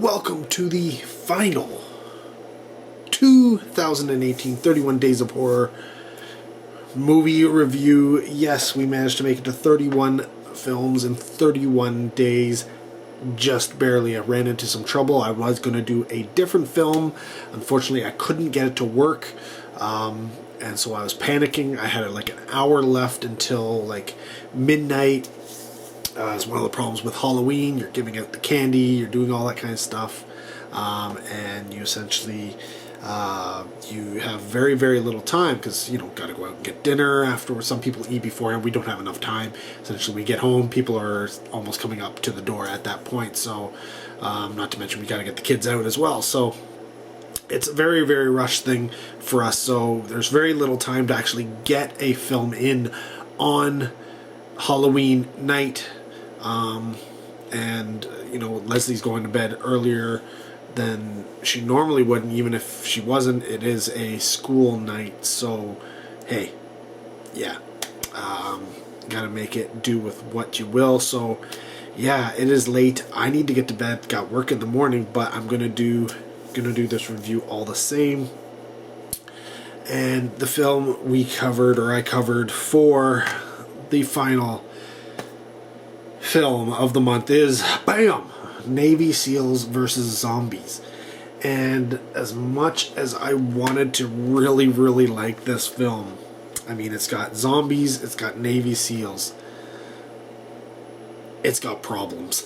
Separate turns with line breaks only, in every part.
Welcome to the final 2018 31 Days of Horror movie review. Yes, we managed to make it to 31 films in 31 days. Just barely. I ran into some trouble. I was going to do a different film. Unfortunately, I couldn't get it to work. And so I was panicking. I had like an hour left until like midnight. It's one of the problems with Halloween. You're giving out the candy, you're doing all that kind of stuff, and you essentially you have very, very little time because got to go out and get dinner afterwards. Some people eat beforehand. We don't have enough time. Essentially, we get home, people are almost coming up to the door at that point. So, not to mention we got to get the kids out as well. So it's a very, very rushed thing for us. So there's very little time to actually get a film in on Halloween night. And Leslie's going to bed earlier than she normally would, and even if she wasn't, it is a school night, so hey, yeah, gotta make it do with what you will. So yeah, it is late. I need to get to bed, got work in the morning, but I'm gonna do this review all the same. And the film I covered for the final film of the month is BAM! Navy SEALs versus Zombies. And as much as I wanted to really, really like this film, I mean, it's got zombies, it's got Navy SEALs, it's got problems.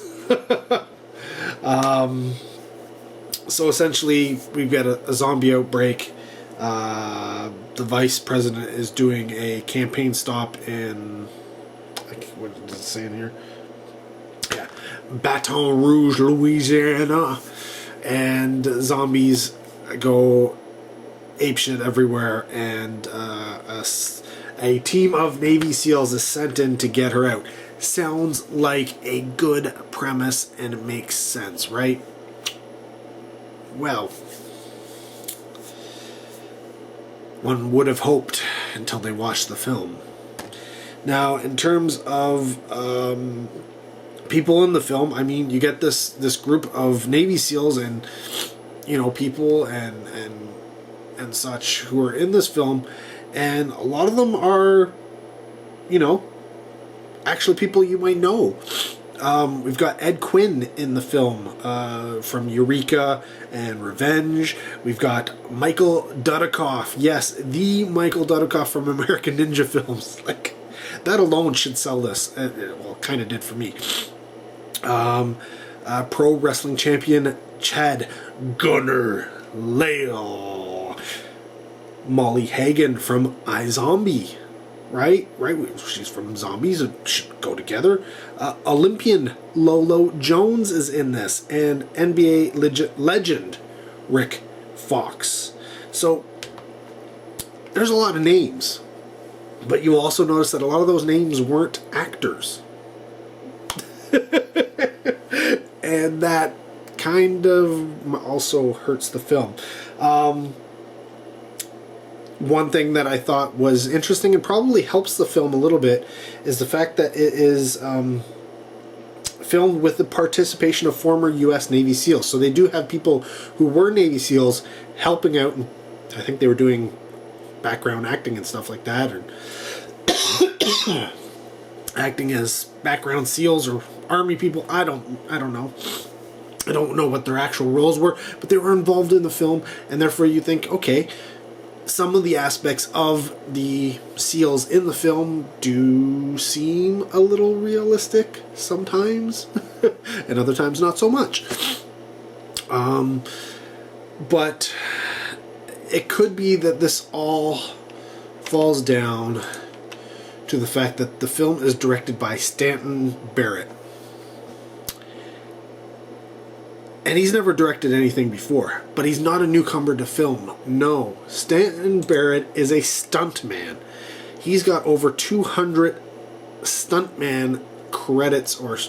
So essentially, we've got a zombie outbreak. The vice president is doing a campaign stop in, what does it say in here? Yeah, Baton Rouge, Louisiana, and zombies go apeshit everywhere, and a team of Navy SEALs is sent in to get her out. Sounds like a good premise, and it makes sense, right? Well, one would have hoped until they watched the film. Now, in terms of people in the film, I mean, you get this group of Navy SEALs and people and such who are in this film, and a lot of them are actually people you might know. We've got Ed Quinn in the film from Eureka and Revenge. We've got Michael Dudikoff. Yes, the Michael Dudikoff from American Ninja films. Like, that alone should sell this. Well, kind of did for me. Pro wrestling champion Chad Gunner Lale. Molly Hagan from iZombie. Right? She's from Zombies. It should go together. Olympian Lolo Jones is in this, and NBA legend Rick Fox. So there's a lot of names, but you also notice that a lot of those names weren't actors. And that kind of also hurts the film. One thing that I thought was interesting and probably helps the film a little bit is the fact that it is filmed with the participation of former U.S. Navy SEALs. So they do have people who were Navy SEALs helping out, and I think they were doing background acting and stuff like that, or acting as background SEALs or Army people. I don't know. I don't know what their actual roles were, but they were involved in the film, and therefore you think, okay, some of the aspects of the SEALs in the film do seem a little realistic sometimes, and other times not so much. But it could be that this all falls down to the fact that the film is directed by Stanton Barrett. And he's never directed anything before, but he's not a newcomer to film. No, Stanton Barrett is a stuntman. He's got over 200 stuntman credits or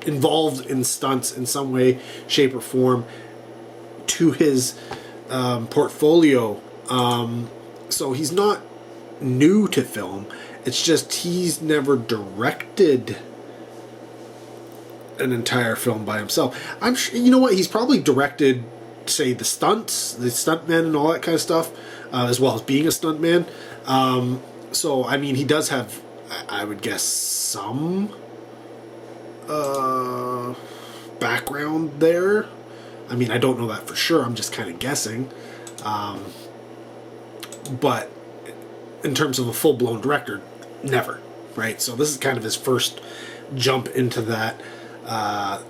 involved in stunts in some way, shape, or form to his portfolio. So he's not new to film. It's just he's never directed an entire film by himself. I'm sure, you know what, he's probably directed, say, the stunts, the stuntmen and all that kind of stuff, as well as being a stuntman. So, I mean, he does have, I would guess, some background there. I mean, I don't know that for sure. I'm just kind of guessing. But in terms of a full-blown director, never, right? So this is kind of his first jump into that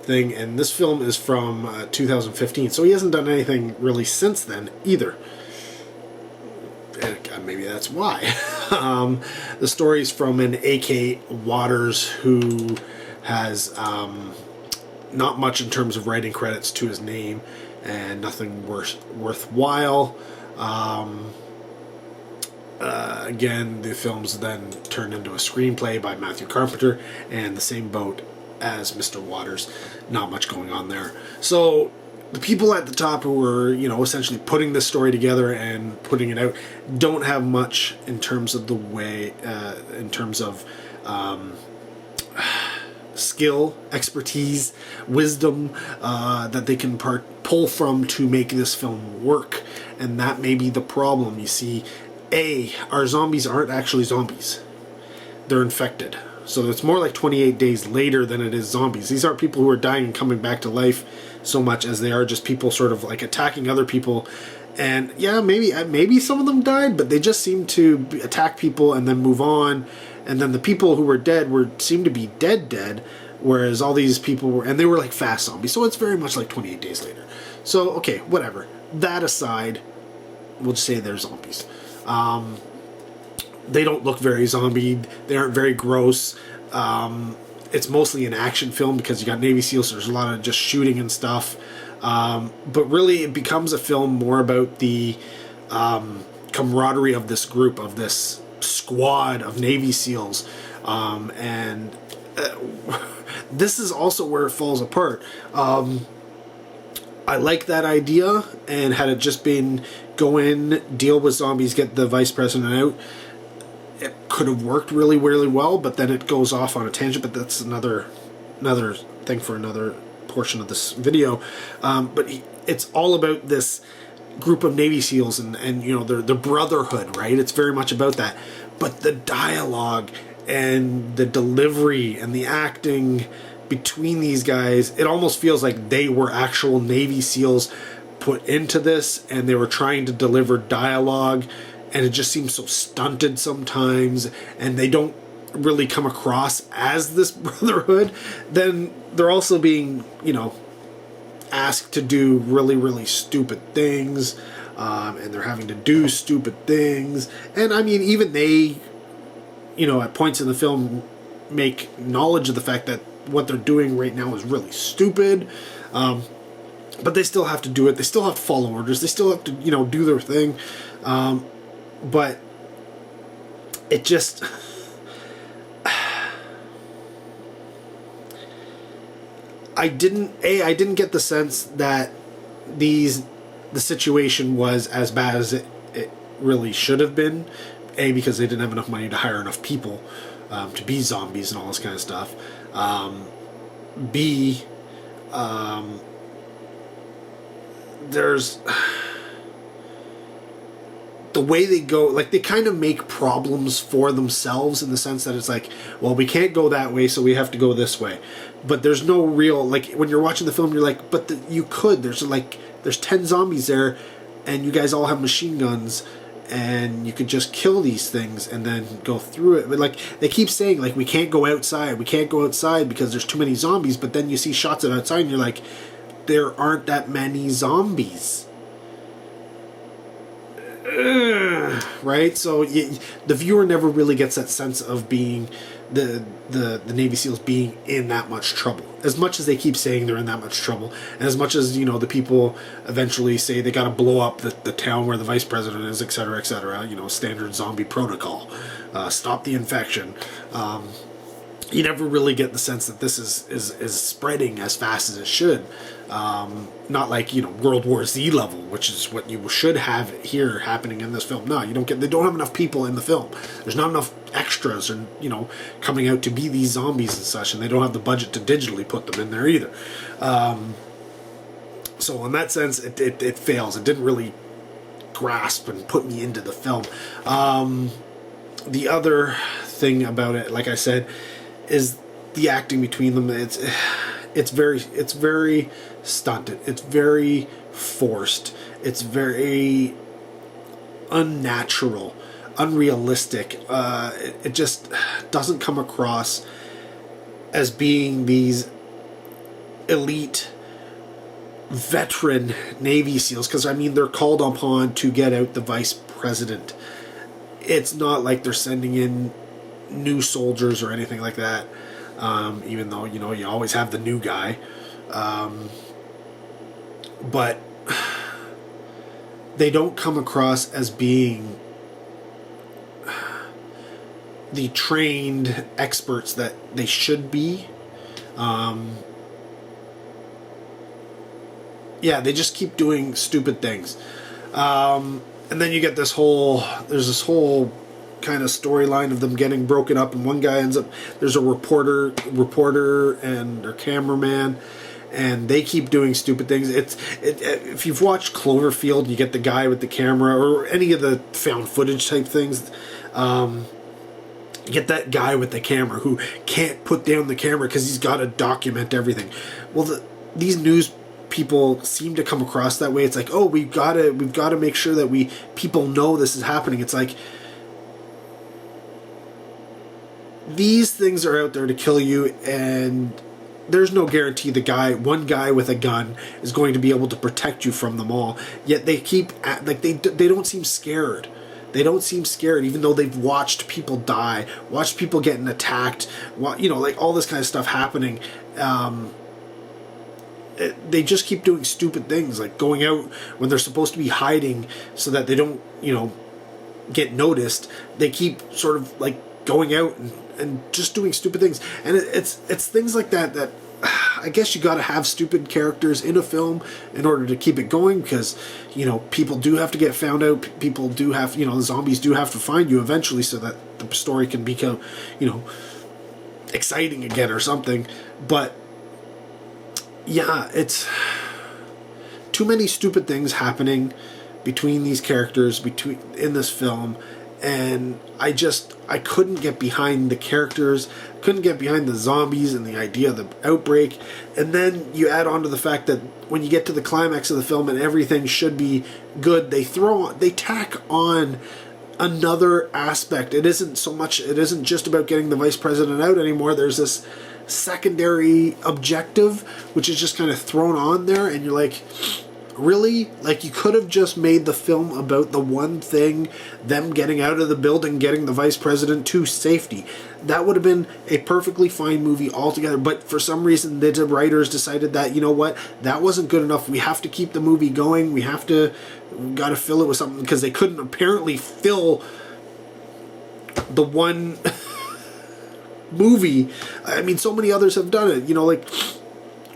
thing. And this film is from 2015. So he hasn't done anything really since then either. And maybe that's why. The story's from an A.K. Waters who has not much in terms of writing credits to his name and nothing worthwhile. Again, the film's then turned into a screenplay by Matthew Carpenter, and the same boat as Mr. Waters. Not much going on there. So the people at the top who were, essentially putting this story together and putting it out don't have much in terms of the way, in terms of skill, expertise, wisdom that they can pull from to make this film work. And that may be the problem. You see, our zombies aren't actually zombies. They're infected. So it's more like 28 days later than it is zombies. These aren't people who are dying and coming back to life so much as they are just people sort of like attacking other people. And yeah, maybe some of them died, but they just seem to attack people and then move on. And then the people who were dead seemed to be dead, whereas all these people were, and they were like fast zombies. So it's very much like 28 days later. So, okay, whatever. That aside, we'll just say they're zombies. They don't look very zombie. They aren't very gross. It's mostly an action film because you got Navy SEALs, so there's a lot of just shooting and stuff. But really, it becomes a film more about the camaraderie of this group, of this squad of Navy SEALs. This is also where it falls apart. I like that idea, and had it just been go in, deal with zombies, get the vice president out, it could have worked really, really well, but then it goes off on a tangent, but that's another thing for another portion of this video. But it's all about this group of Navy SEALs and their brotherhood, right? It's very much about that. But the dialogue and the delivery and the acting between these guys, it almost feels like they were actual Navy SEALs put into this, and they were trying to deliver dialogue, and it just seems so stunted sometimes, and they don't really come across as this brotherhood. Then they're also being, asked to do really, really stupid things, and they're having to do stupid things. And I mean, even they, at points in the film make knowledge of the fact that what they're doing right now is really stupid. But they still have to do it. They still have to follow orders. They still have to, do their thing. But it just... I didn't get the sense that the situation was as bad as it really should have been. Because they didn't have enough money to hire enough people to be zombies and all this kind of stuff. B, there's the way they go, like they kind of make problems for themselves in the sense that it's like, well, we can't go that way, so we have to go this way. But there's no real, like when you're watching the film, you're like, but you could. There's 10 zombies there, and you guys all have machine guns, and you could just kill these things and then go through it. But like they keep saying, like, we can't go outside because there's too many zombies. But then you see shots of outside, and you're like, there aren't that many zombies. Right? So the viewer never really gets that sense of being the Navy SEALs being in that much trouble. As much as they keep saying they're in that much trouble, and as much as, the people eventually say they got to blow up the town where the vice president is, etc., standard zombie protocol, stop the infection. You never really get the sense that this is spreading as fast as it should. Not like, World War Z level, which is what you should have here happening in this film. No, you don't get. They don't have enough people in the film. There's not enough extras and, you know, coming out to be these zombies and such, and they don't have the budget to digitally put them in there either. So in that sense, it fails. It didn't really grasp and put me into the film. The other thing about it, like I said, is the acting between them. It's very stunted. It's very forced. It's very unnatural, unrealistic. It just doesn't come across as being these elite veteran Navy SEALs, because I mean they're called upon to get out the vice president. It's not like they're sending in new soldiers or anything like that, even though, you know, you always have the new guy, but they don't come across as being the trained experts that they should be. Yeah, they just keep doing stupid things. And then you get there's this whole kind of storyline of them getting broken up, and one guy ends up, there's a reporter and their cameraman, and they keep doing stupid things. If you've watched Cloverfield, you get the guy with the camera, or any of the found footage type things, you get that guy with the camera who can't put down the camera because he's got to document everything. Well, these news people seem to come across that way. It's like, oh, we've got to make sure that people know this is happening. It's like, these things are out there to kill you, and there's no guarantee one guy with a gun is going to be able to protect you from them all. Yet they keep they don't seem scared. They don't seem scared, even though they've watched people die, watched people getting attacked, you know, like all this kind of stuff happening. They just keep doing stupid things, like going out when they're supposed to be hiding so that they don't, you know, get noticed. They keep sort of like going out and just doing stupid things. And it's things like that I guess you got to have stupid characters in a film in order to keep it going, because, you know, people do have to get found out. People do have, you know, the zombies do have to find you eventually so that the story can become, you know, exciting again or something. But yeah, it's too many stupid things happening between these characters in this film, and I couldn't get behind the characters, couldn't get behind the zombies and the idea of the outbreak. And then you add on to the fact that when you get to the climax of the film and everything should be good, they tack on another aspect. It isn't just about getting the vice president out anymore. There's this secondary objective which is just kind of thrown on there, and you're like, really? Like, you could have just made the film about the one thing, them getting out of the building, getting the vice president to safety. That would have been a perfectly fine movie altogether. But for some reason, the writers decided that, you know what, that wasn't good enough. We have to keep the movie going. We got to fill it with something, because they couldn't apparently fill the one movie. I mean, so many others have done it. You know, like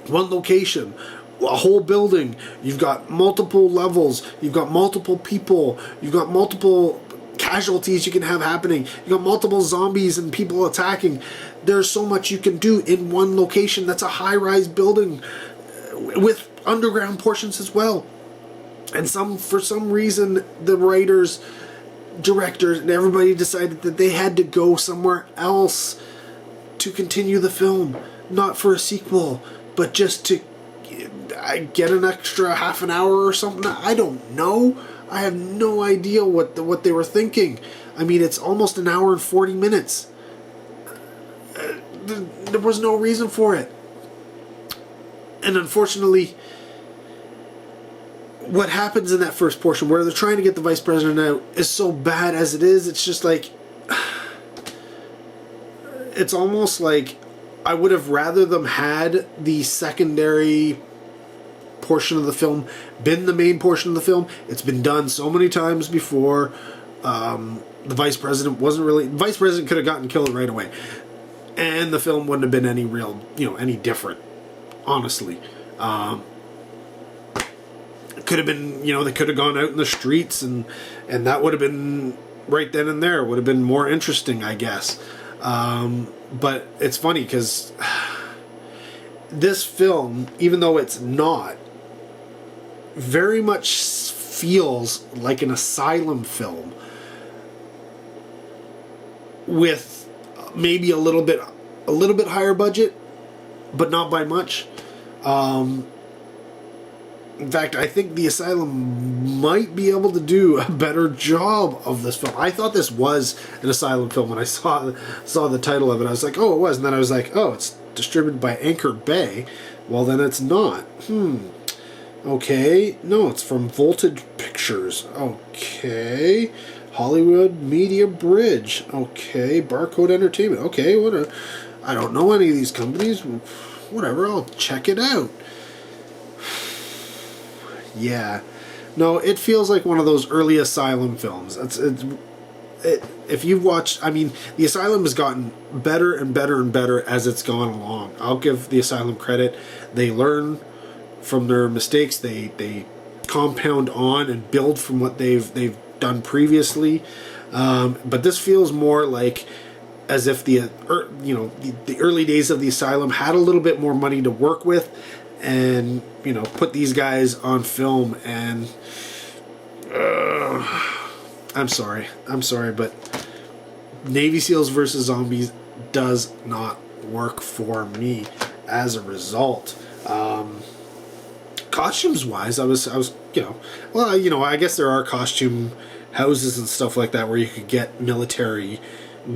one location, a whole building, you've got multiple levels, you've got multiple people, you've got multiple casualties you can have happening, you've got multiple zombies and people attacking. There's so much you can do in one location that's a high-rise building with underground portions as well. And for some reason, the writers, directors, and everybody decided that they had to go somewhere else to continue the film, not for a sequel, but just to get an extra half an hour or something. I don't know. I have no idea what they were thinking. I mean, it's almost an hour and 40 minutes. There was no reason for it. And unfortunately, what happens in that first portion where they're trying to get the vice president out is so bad as it is. It's just like, it's almost like I would have rather them had the secondary portion of the film been the main portion of the film. It's been done so many times before. The vice president could have gotten killed right away, and the film wouldn't have been any different, honestly. It could have been, they could have gone out in the streets, and that would have been right then and there would have been more interesting, I guess. But it's funny because this film, even though it's not, very much feels like an asylum film with maybe a little bit higher budget, but not by much. In fact, I think the Asylum might be able to do a better job of this film. I thought this was an Asylum film when I saw the title of it. I was like, oh, it was. And then I was like, oh, it's distributed by Anchor Bay. Well, then it's not. Okay. No, it's from Voltage Pictures. Okay. Hollywood Media Bridge. Okay. Barcode Entertainment. Okay. I don't know any of these companies. Whatever. I'll check it out. Yeah. No, it feels like one of those early Asylum films. If you've watched, I mean, the Asylum has gotten better and better and better as it's gone along. I'll give the Asylum credit. They learn from their mistakes. They compound on and build from what they've done previously. But this feels more like as if the early days of the Asylum had a little bit more money to work with, and put these guys on film. And I'm sorry, but Navy SEALs versus Zombies does not work for me as a result. Costumes wise, I was I guess there are costume houses and stuff like that where you could get military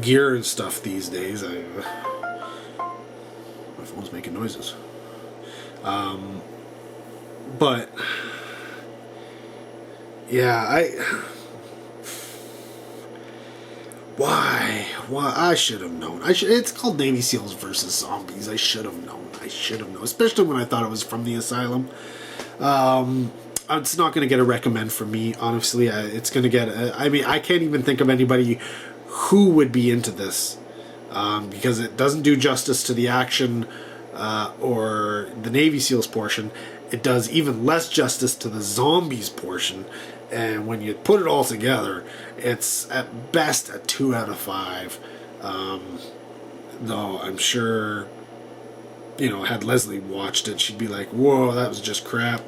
gear and stuff these days. My phone's making noises. But yeah, why I should have known. It's called Navy SEALs versus Zombies. I should have known, especially when I thought it was from the Asylum. It's not going to get a recommend from me, honestly. It's going to get I can't even think of anybody who would be into this, because it doesn't do justice to the action or the Navy SEALs portion. It does even less justice to the zombies portion, and when you put it all together, it's at best a 2 out of 5. Though I'm sure, had Leslie watched it, she'd be like, whoa, that was just crap.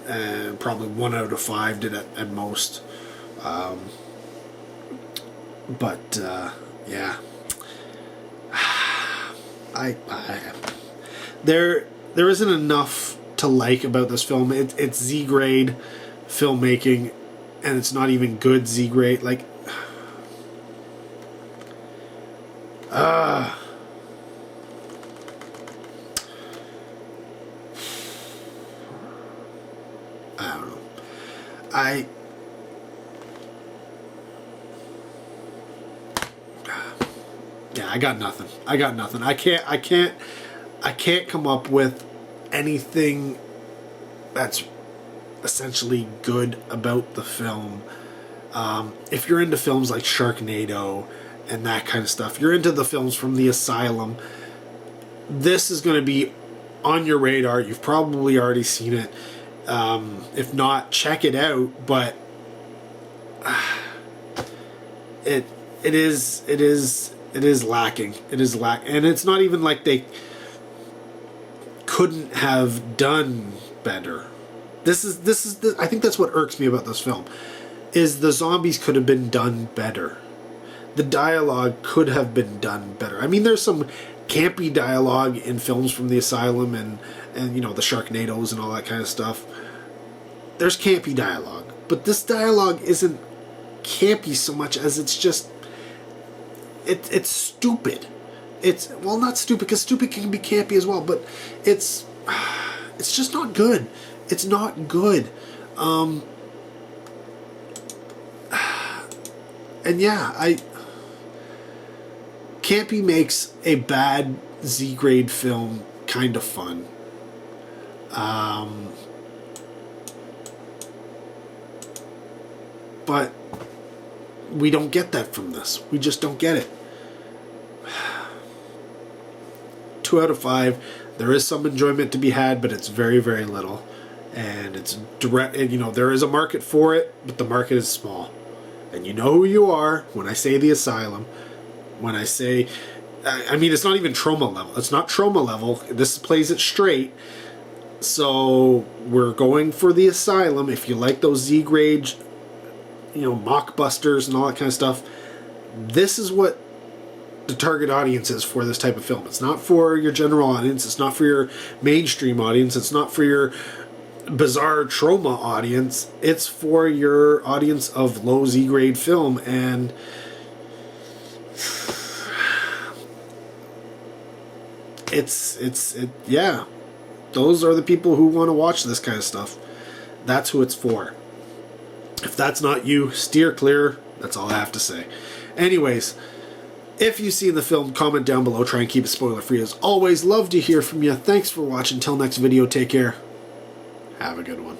And probably 1 out of 5 did it at most. Yeah. There isn't enough to like about this film. It's Z grade filmmaking, and it's not even good Z grade. Like, I don't know. I got nothing. I can't come up with anything that's essentially good about the film. If you're into films like Sharknado and that kind of stuff, you're into the films from the Asylum, this is going to be on your radar. You've probably already seen it. If not, check it out. But it is lacking. And it's not even like they couldn't have done better. I think that's what irks me about this film, is the zombies could have been done better. The dialogue could have been done better. I mean, there's some campy dialogue in films from the Asylum and the Sharknadoes and all that kind of stuff. There's campy dialogue, but this dialogue isn't campy so much as it's just it's stupid. It's not stupid, because stupid can be campy as well, but it's just not good. It's not good. And yeah, campy makes a bad Z grade film kind of fun. But we don't get that from this. We just don't get it. 2 out of 5. There is some enjoyment to be had, but it's very, very little. And it's direct. There is a market for it, but the market is small. And you know who you are when I say the asylum. When I say, I mean, it's not even trauma level. It's not trauma level. This plays it straight. So we're going for the asylum. If you like those Z-grade, mockbusters and all that kind of stuff, this is what the target audience is for this type of film. It's not for your general audience. It's not for your mainstream audience. It's not for your bizarre trauma audience. It's for your audience of low Z-grade film. And yeah, those are the people who want to watch this kind of stuff. That's who it's for. If that's not you, steer clear. That's all I have to say. Anyways, if you've seen the film, comment down below. Try and keep it spoiler free. As always, love to hear from you. Thanks for watching. Till next video, take care. Have a good one.